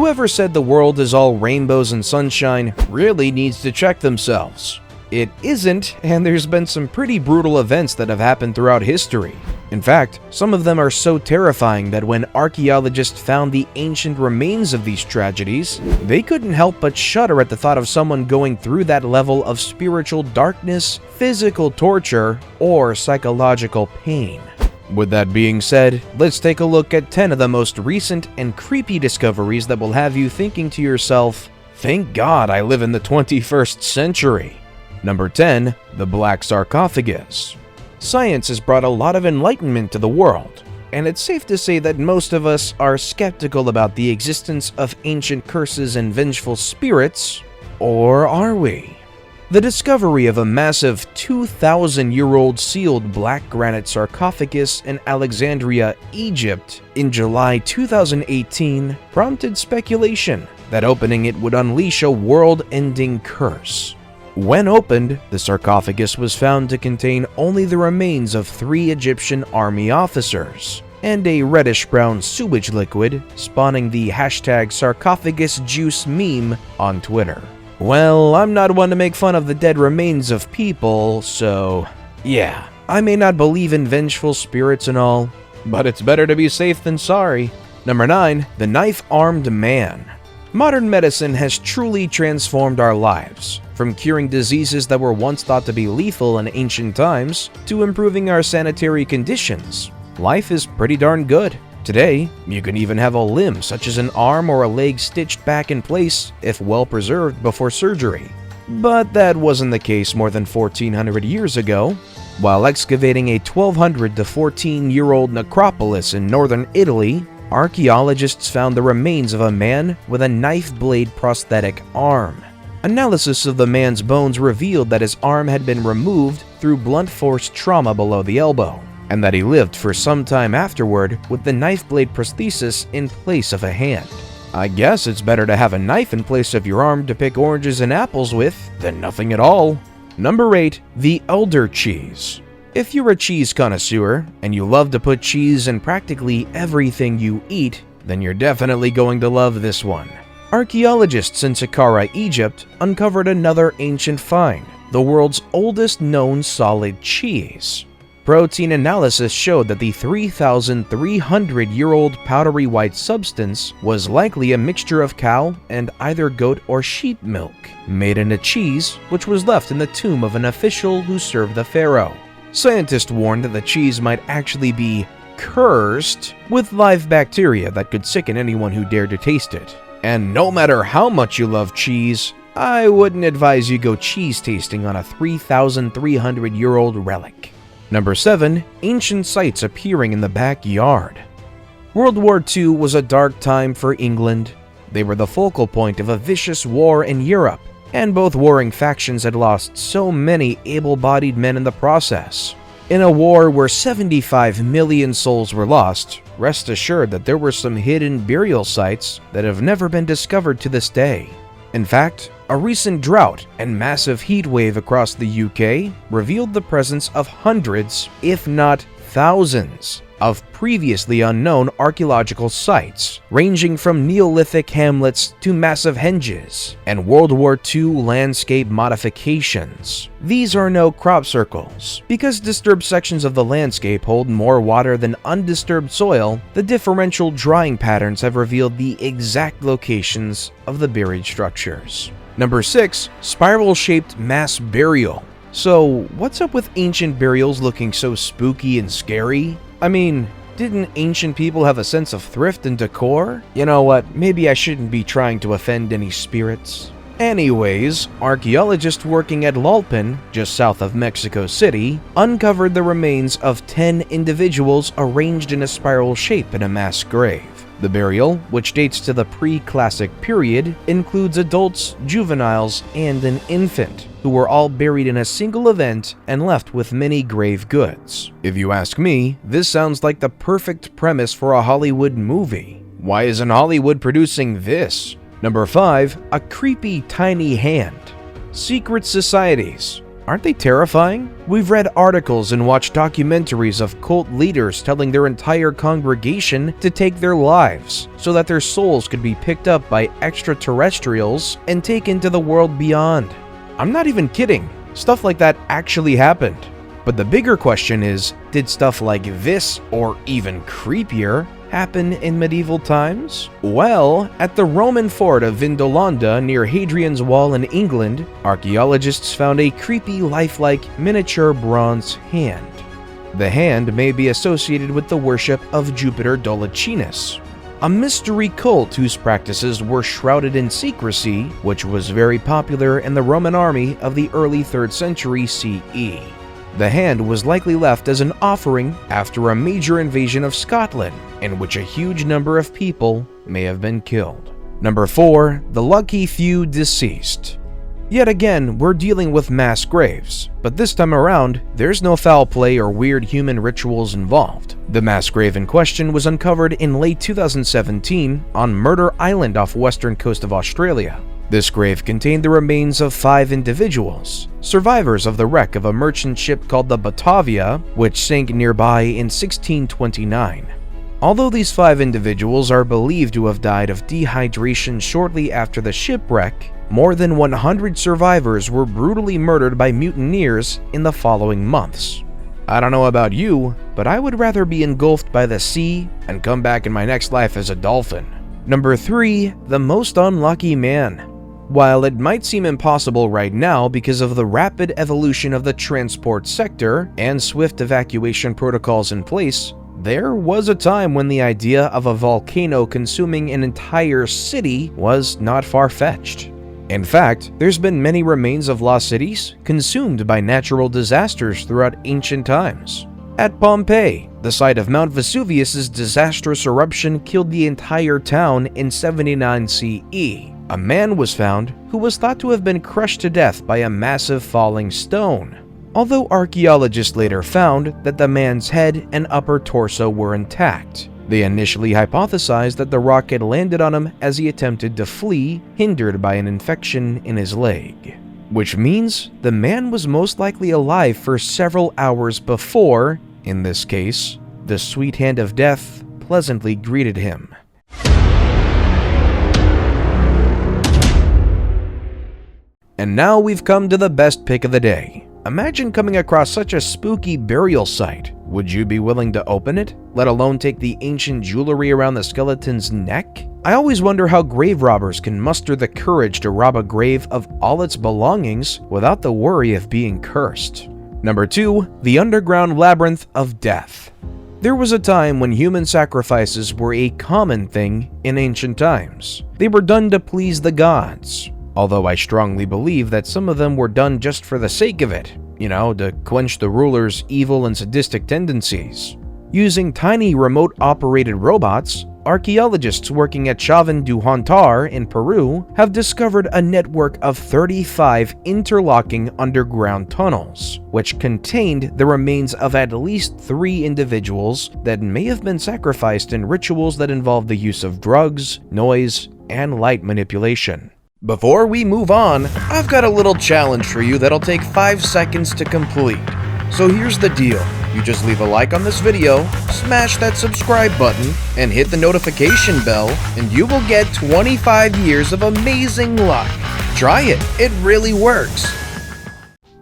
Whoever said the world is all rainbows and sunshine really needs to check themselves. It isn't, and there's been some pretty brutal events that have happened throughout history. In fact, some of them are so terrifying that when archaeologists found the ancient remains of these tragedies, they couldn't help but shudder at the thought of someone going through that level of spiritual darkness, physical torture, or psychological pain. With that being said, let's take a look at 10 of the most recent and creepy discoveries that will have you thinking to yourself, "Thank God I live in the 21st century." Number 10. The Black Sarcophagus. Science has brought a lot of enlightenment to the world, and it's safe to say that most of us are skeptical about the existence of ancient curses and vengeful spirits, or are we? The discovery of a massive 2,000-year-old sealed black granite sarcophagus in Alexandria, Egypt in July 2018 prompted speculation that opening it would unleash a world-ending curse. When opened, the sarcophagus was found to contain only the remains of 3 Egyptian army officers and a reddish-brown sewage liquid, spawning the #sarcophagusjuice meme on Twitter. Well, I'm not one to make fun of the dead remains of people, so yeah, I may not believe in vengeful spirits and all, but it's better to be safe than sorry. Number 9. The Knife-Armed Man. Modern medicine has truly transformed our lives, from curing diseases that were once thought to be lethal in ancient times to improving our sanitary conditions. Life is pretty darn good. Today, you can even have a limb such as an arm or a leg stitched back in place if well preserved before surgery. But that wasn't the case more than 1400 years ago. While excavating a 1200 to 14-year-old necropolis in northern Italy, archaeologists found the remains of a man with a knife blade prosthetic arm. Analysis of the man's bones revealed that his arm had been removed through blunt force trauma below the elbow, and that he lived for some time afterward with the knife blade prosthesis in place of a hand. I guess it's better to have a knife in place of your arm to pick oranges and apples with than nothing at all. Number 8. The Elder Cheese. If you're a cheese connoisseur and you love to put cheese in practically everything you eat, then you're definitely going to love this one. Archaeologists in Saqqara, Egypt, uncovered another ancient find, the world's oldest known solid cheese. Protein analysis showed that the 3,300-year-old powdery white substance was likely a mixture of cow and either goat or sheep milk, made into cheese, which was left in the tomb of an official who served the pharaoh. Scientists warned that the cheese might actually be cursed with live bacteria that could sicken anyone who dared to taste it. And no matter how much you love cheese, I wouldn't advise you go cheese tasting on a 3,300-year-old relic. Number 7. Ancient sites appearing in the backyard. World War II was a dark time for England. They were the focal point of a vicious war in Europe, and both warring factions had lost so many able-bodied men in the process. In a war where 75 million souls were lost, rest assured that there were some hidden burial sites that have never been discovered to this day. In fact, a recent drought and massive heat wave across the UK revealed the presence of hundreds, if not thousands, of previously unknown archaeological sites, ranging from Neolithic hamlets to massive henges and World War II landscape modifications. These are no crop circles. Because disturbed sections of the landscape hold more water than undisturbed soil, the differential drying patterns have revealed the exact locations of the buried structures. Number 6. Spiral-shaped mass burial. So, what's up with ancient burials looking so spooky and scary? I mean, didn't ancient people have a sense of thrift and decor? You know what, maybe I shouldn't be trying to offend any spirits. Anyways, archaeologists working at Lalpan, just south of Mexico City, uncovered the remains of 10 individuals arranged in a spiral shape in a mass grave. The burial, which dates to the pre-classic period, includes adults, juveniles, and an infant, who were all buried in a single event and left with many grave goods. If you ask me, this sounds like the perfect premise for a Hollywood movie. Why isn't Hollywood producing this? Number 5. A creepy tiny hand. Secret societies. Aren't they terrifying? We've read articles and watched documentaries of cult leaders telling their entire congregation to take their lives so that their souls could be picked up by extraterrestrials and taken to the world beyond. I'm not even kidding. Stuff like that actually happened. But the bigger question is, did stuff like this, or even creepier, happen in medieval times? Well, at the Roman fort of Vindolanda near Hadrian's Wall in England, archaeologists found a creepy, lifelike miniature bronze hand. The hand may be associated with the worship of Jupiter Dolicinus, a mystery cult whose practices were shrouded in secrecy, which was very popular in the Roman army of the early 3rd century CE. The hand was likely left as an offering after a major invasion of Scotland, in which a huge number of people may have been killed. Number 4. The lucky few deceased. Yet again, we're dealing with mass graves, but this time around, there's no foul play or weird human rituals involved. The mass grave in question was uncovered in late 2017 on Murder Island off western coast of Australia. This grave contained the remains of 5 individuals, survivors of the wreck of a merchant ship called the Batavia, which sank nearby in 1629. Although these 5 individuals are believed to have died of dehydration shortly after the shipwreck, more than 100 survivors were brutally murdered by mutineers in the following months. I don't know about you, but I would rather be engulfed by the sea and come back in my next life as a dolphin. Number 3. The most unlucky man. While it might seem impossible right now because of the rapid evolution of the transport sector and swift evacuation protocols in place, there was a time when the idea of a volcano consuming an entire city was not far-fetched. In fact, there's been many remains of lost cities consumed by natural disasters throughout ancient times. At Pompeii, the site of Mount Vesuvius's disastrous eruption killed the entire town in 79 CE. A man was found who was thought to have been crushed to death by a massive falling stone, although archaeologists later found that the man's head and upper torso were intact. They initially hypothesized that the rock had landed on him as he attempted to flee, hindered by an infection in his leg. Which means the man was most likely alive for several hours before, in this case, the sweet hand of death pleasantly greeted him. And now we've come to the best pick of the day. Imagine coming across such a spooky burial site. Would you be willing to open it, let alone take the ancient jewelry around the skeleton's neck? I always wonder how grave robbers can muster the courage to rob a grave of all its belongings without the worry of being cursed. Number 2. The underground labyrinth of death. There was a time when human sacrifices were a common thing in ancient times. They were done to please the gods, although I strongly believe that some of them were done just for the sake of it, to quench the ruler's evil and sadistic tendencies. Using tiny remote-operated robots, archaeologists working at Chavan du Hontar in Peru have discovered a network of 35 interlocking underground tunnels, which contained the remains of at least 3 individuals that may have been sacrificed in rituals that involve the use of drugs, noise, and light manipulation. Before we move on, I've got a little challenge for you that'll take 5 seconds to complete. So here's the deal. You just leave a like on this video, smash that subscribe button, and hit the notification bell, and you will get 25 years of amazing luck. Try it, it really works.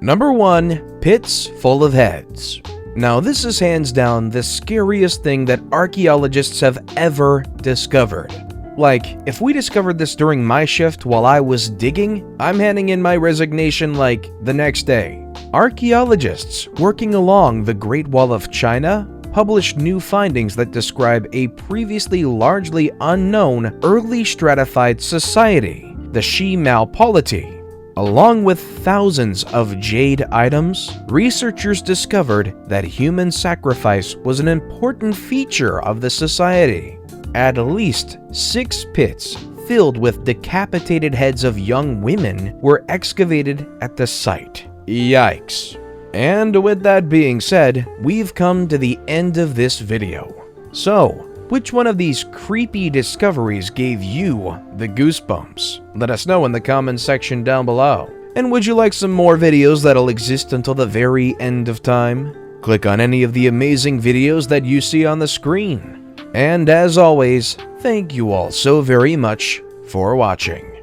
Number 1. Pits full of heads. Now this is hands down the scariest thing that archaeologists have ever discovered. Like, if we discovered this during my shift while I was digging, I'm handing in my resignation the next day. Archaeologists working along the Great Wall of China published new findings that describe a previously largely unknown early stratified society, the Shimao polity. Along with thousands of jade items, researchers discovered that human sacrifice was an important feature of the society. At least 6 pits filled with decapitated heads of young women were excavated at the site. Yikes. And with that being said, we've come to the end of this video. So, which one of these creepy discoveries gave you the goosebumps? Let us know in the comments section down below. And would you like some more videos that'll exist until the very end of time? Click on any of the amazing videos that you see on the screen. And as always, thank you all so very much for watching.